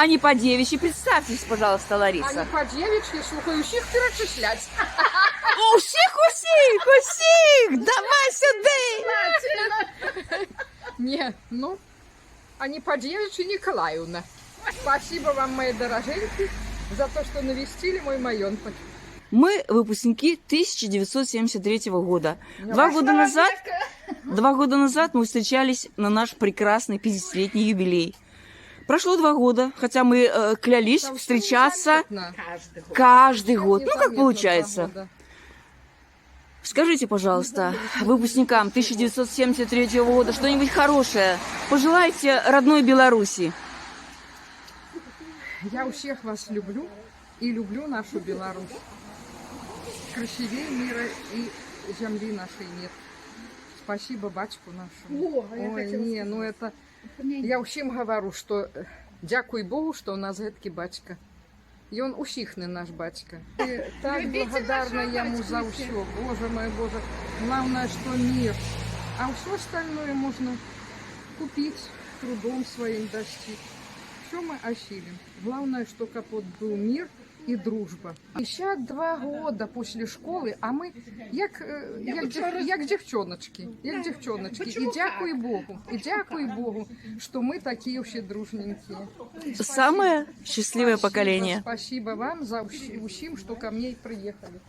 а не по-девичьи. Представьтесь, пожалуйста, А не Лариса. по-девичьи, слухай, усіх перечислять. Усіх! Давай сюди! Не, ну, а не по-девичьи Николаевна. Спасибо вам, мои дорогенькие, за то, что навестили мой маёнток. Мы выпускники 1973 года. Два года назад мы встречались на наш прекрасный 50-летний юбилей. Прошло 2 года, хотя мы клялись встречаться каждый год. Ну, как получается. Скажите, пожалуйста, выпускникам 1973 года что-нибудь хорошее пожелайте родной Беларуси. Я у всех вас люблю и люблю нашу Беларусь. Красивее мира и земли нашей нет. Спасибо батьку нашему. Ой, не, ну это... Я всем говорю, что дякуй Богу, что у нас гэткі батька. И он усихный наш батька. И так благодарна ему за все. Боже мой, Боже. Главное, что мир. А все остальное можно купить, трудом своим достичь. Все мы осилим. Главное, что капот был мир и дружба. 52 года после школы, а мы як девчоночки. И дякуй Богу, что мы такие все дружненькие. Самое счастливое поколение. Спасибо вам за усім, что ко мне и приехали.